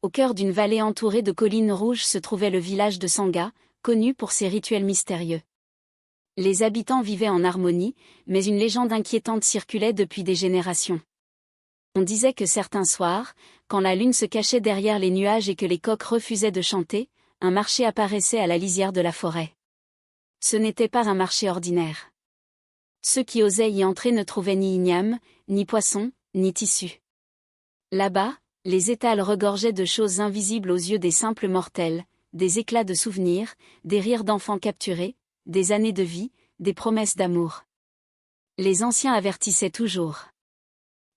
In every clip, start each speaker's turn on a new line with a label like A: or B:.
A: au cœur d'une vallée entourée de collines rouges se trouvait le village de Sangha, connu pour ses rituels mystérieux. Les habitants vivaient en harmonie, mais une légende inquiétante circulait depuis des générations. On disait que certains soirs, quand la lune se cachait derrière les nuages et que les coqs refusaient de chanter, un marché apparaissait à la lisière de la forêt. Ce n'était pas un marché ordinaire. Ceux qui osaient y entrer ne trouvaient ni ignames, ni poissons, ni tissus. Là-bas, les étals regorgeaient de choses invisibles aux yeux des simples mortels, des éclats de souvenirs, des rires d'enfants capturés, des années de vie, des promesses d'amour. Les anciens avertissaient toujours.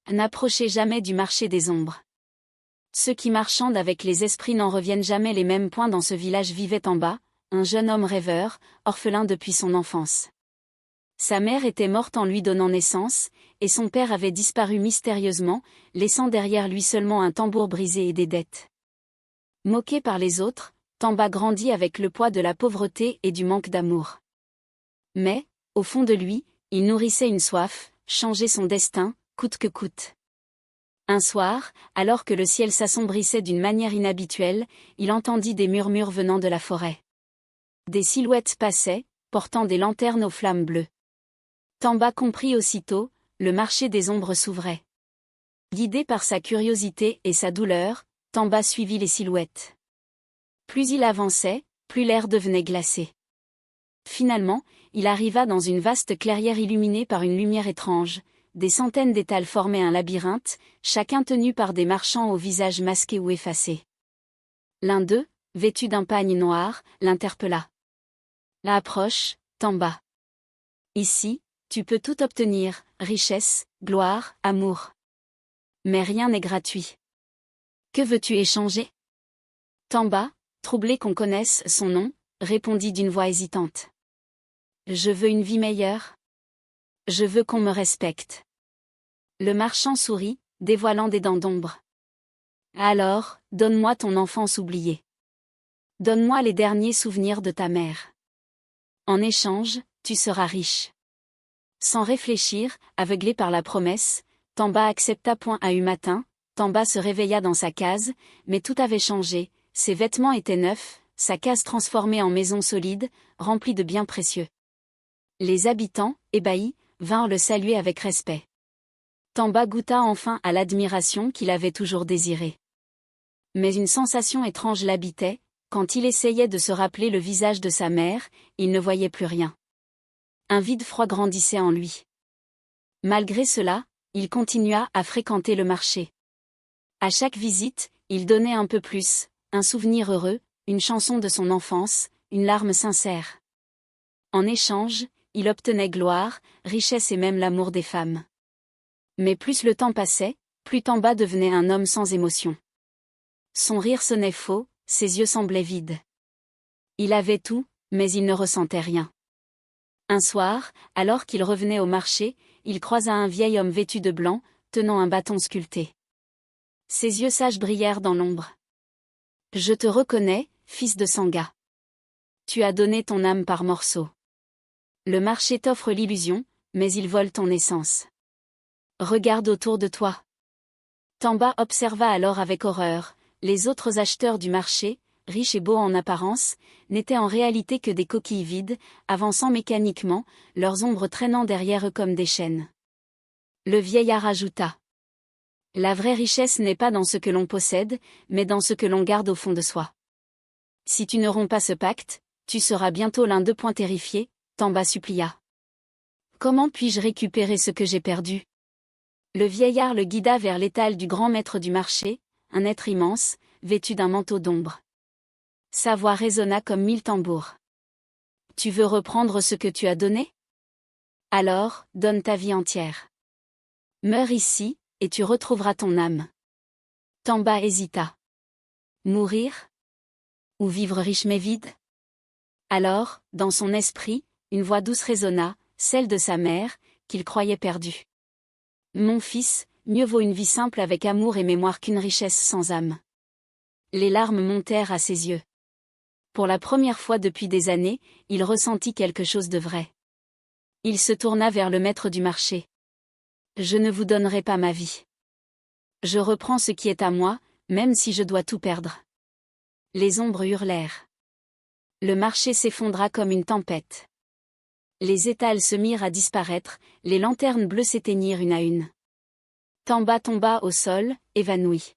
A: N'approchez jamais du marché des ombres. Ceux qui marchandent avec les esprits n'en reviennent jamais. Les mêmes points dans ce village vivait en bas, un jeune homme rêveur, orphelin depuis son enfance. Sa mère était morte en lui donnant naissance, et son père avait disparu mystérieusement, laissant derrière lui seulement un tambour brisé et des dettes. Moqué par les autres, Tamba grandit avec le poids de la pauvreté et du manque d'amour. Mais, au fond de lui, il nourrissait une soif, changer son destin, coûte que coûte. Un soir, alors que le ciel s'assombrissait d'une manière inhabituelle, il entendit des murmures venant de la forêt. Des silhouettes passaient, portant des lanternes aux flammes bleues. Tamba comprit aussitôt, le marché des ombres s'ouvrait. Guidé par sa curiosité et sa douleur, Tamba suivit les silhouettes. Plus il avançait, plus l'air devenait glacé. Finalement, il arriva dans une vaste clairière illuminée par une lumière étrange. Des centaines d'étals formaient un labyrinthe, chacun tenu par des marchands au visage masqué ou effacé. L'un d'eux, vêtu d'un pagne noir, l'interpella. Approche, Tamba. Ici, tu peux tout obtenir, richesse, gloire, amour. Mais rien n'est gratuit. Que veux-tu échanger? Tamba, troublé qu'on connaisse son nom, répondit d'une voix hésitante. Je veux une vie meilleure. Je veux qu'on me respecte. Le marchand sourit, dévoilant des dents d'ombre. Alors, donne-moi ton enfance oubliée. Donne-moi les derniers souvenirs de ta mère. En échange, tu seras riche. Sans réfléchir, aveuglé par la promesse, Tamba accepta. À matin, Tamba se réveilla dans sa case, mais tout avait changé, ses vêtements étaient neufs, sa case transformée en maison solide, remplie de biens précieux. Les habitants, ébahis, vinrent le saluer avec respect. Tamba goûta enfin à l'admiration qu'il avait toujours désirée. Mais une sensation étrange l'habitait, quand il essayait de se rappeler le visage de sa mère, il ne voyait plus rien. Un vide froid grandissait en lui. Malgré cela, il continua à fréquenter le marché. À chaque visite, il donnait un peu plus, un souvenir heureux, une chanson de son enfance, une larme sincère. En échange, il obtenait gloire, richesse et même l'amour des femmes. Mais plus le temps passait, plus Tamba devenait un homme sans émotion. Son rire sonnait faux, ses yeux semblaient vides. Il avait tout, mais il ne ressentait rien. Un soir, alors qu'il revenait au marché, il croisa un vieil homme vêtu de blanc, tenant un bâton sculpté. Ses yeux sages brillèrent dans l'ombre. « Je te reconnais, fils de Sangha. Tu as donné ton âme par morceaux. Le marché t'offre l'illusion, mais il vole ton essence. Regarde autour de toi. » Tamba observa alors avec horreur. Les autres acheteurs du marché, riches et beaux en apparence, n'étaient en réalité que des coquilles vides, avançant mécaniquement, leurs ombres traînant derrière eux comme des chaînes. Le vieillard ajouta. La vraie richesse n'est pas dans ce que l'on possède, mais dans ce que l'on garde au fond de soi. Si tu ne romps pas ce pacte, tu seras bientôt l'un d'eux. Terrifié, Tamba supplia. Comment puis-je récupérer ce que j'ai perdu? Le vieillard le guida vers l'étal du grand maître du marché, un être immense, vêtu d'un manteau d'ombre. Sa voix résonna comme 1000 tambours. Tu veux reprendre ce que tu as donné? Alors, donne ta vie entière. Meurs ici, et tu retrouveras ton âme. Tamba hésita. Mourir? Ou vivre riche mais vide? Alors, dans son esprit, une voix douce résonna, celle de sa mère, qu'il croyait perdue. Mon fils, mieux vaut une vie simple avec amour et mémoire qu'une richesse sans âme. Les larmes montèrent à ses yeux. Pour la première fois depuis des années, il ressentit quelque chose de vrai. Il se tourna vers le maître du marché. Je ne vous donnerai pas ma vie. Je reprends ce qui est à moi, Même si je dois tout perdre. Les ombres hurlèrent. Le marché s'effondra comme une tempête. Les étals se mirent à disparaître, les lanternes bleues s'éteignirent une à une. Tamba tomba au sol, évanoui.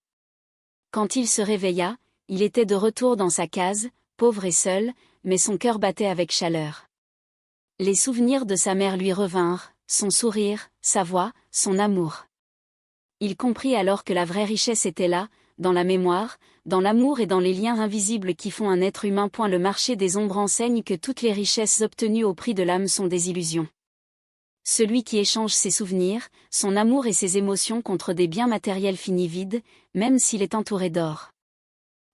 A: Quand il se réveilla, il était de retour dans sa case, pauvre et seul, mais son cœur battait avec chaleur. Les souvenirs de sa mère lui revinrent, son sourire, sa voix, son amour. Il comprit alors que la vraie richesse était là, dans la mémoire, dans l'amour et dans les liens invisibles qui font un être humain. Le marché des ombres enseigne que toutes les richesses obtenues au prix de l'âme sont des illusions. Celui qui échange ses souvenirs, son amour et ses émotions contre des biens matériels finit vide, même s'il est entouré d'or.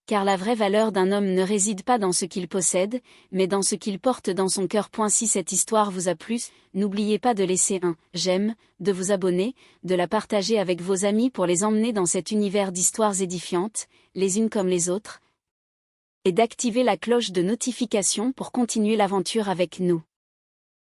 A: Car la vraie valeur d'un homme ne réside pas dans ce qu'il possède, mais dans ce qu'il porte dans son cœur. Si cette histoire vous a plu, n'oubliez pas de laisser un « j'aime », de vous abonner, de la partager avec vos amis pour les emmener dans cet univers d'histoires édifiantes, les unes comme les autres, et d'activer la cloche de notification pour continuer l'aventure avec nous.